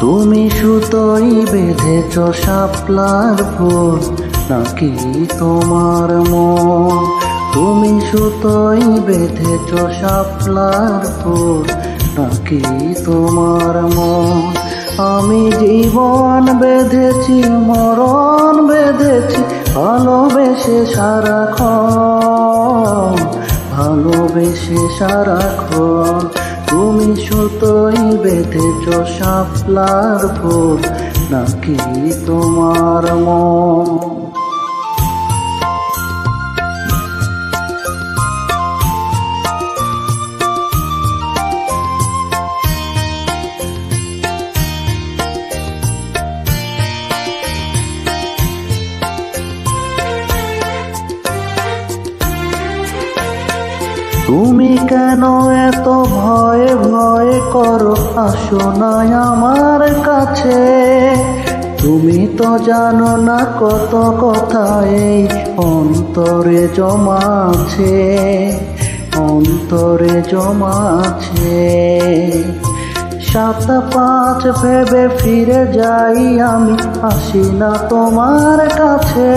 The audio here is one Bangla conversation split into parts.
তুমি সুতোই বেঁধেছ শাপলার ফুল নাকি তোমার মন? তুমি সুতোই বেঁধেছ শাপলার ফুল নাকি তোমার মন? আমি জীবন বেঁধেছি, মরণ বেঁধেছি, ভালোবেসে সারাক্ষণ, ভালোবেসে সারাক্ষণ। তুমি সুতোই বেঁধেছ শাপলার ফুল নাকি তোমার মন? তুমি কেন এত ভয়ে ভয়ে করো? আসো না আমার কাছে। তুমি তো জানো না কত কথা এই অন্তরে জমা আছে, অন্তরে জমা আছে। 7-5 ভেবে ফিরে যাই আমি, আসি না তোমার কাছে।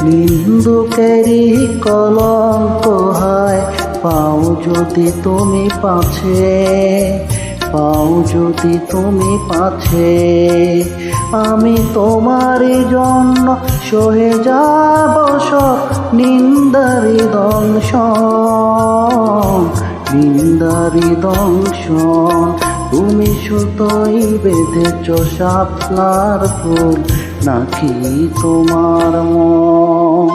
নিন্দুকেরই কলঙ্ক হায়, পাও যদি তুমি পাছে, পাও যদি তুমি পাছে। আমি তোমারই জন্য সহে যাব সব নিন্দারি দংশন, নিন্দারি দংশন। তুমি সুতোই বেঁধেছ শাপলার ফুল নাকি তোমার মন?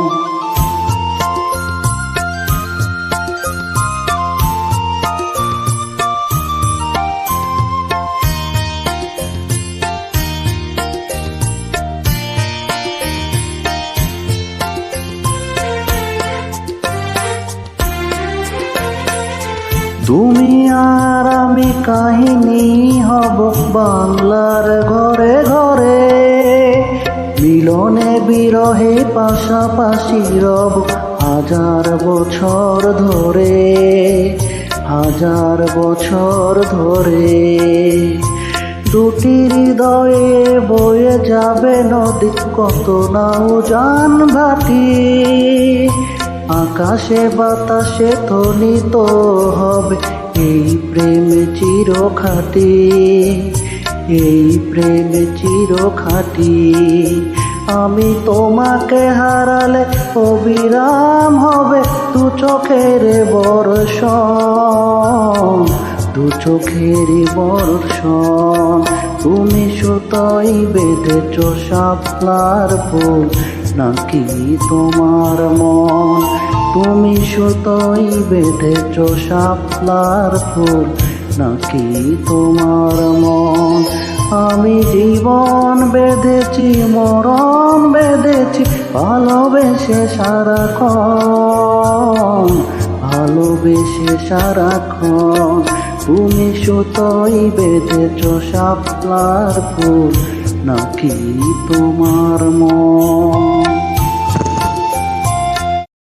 তুমি আর আমি কাহিনী হব বাংলার ঘরে ঘরে, মিলনে বিরহে পাশাপাশি রব 1000 বছর ধরে, 1000 বছর ধরে। দুটি হৃদয়ে বয়ে যাবে নদী, কত নাও জান ভাটি। আকাশে বাতাসে ধ্বনিত হবে এই প্রেম চিরখাটি, এই প্রেম চিরখাটি। আমি তোমাকে হারালে অবিরাম হবে দু চোখের বর্ষণ, দু চোখের বর্ষণ। তুমি সুতোই বেঁধেছ শাপলার ফুল নাকি তোমার মন? তুমি সুতোই বেঁধেছ শাপলার ফুল নাকি তোমার মন? আমি জীবন বেঁধেছি, মরণ বেঁধেছি, ভালোবেসে সারাক্ষণ, ভালোবেসে সারাক্ষণ। তুমি সুতোই বেঁধেছ শাপলার ফুল নাকি তোমার মন?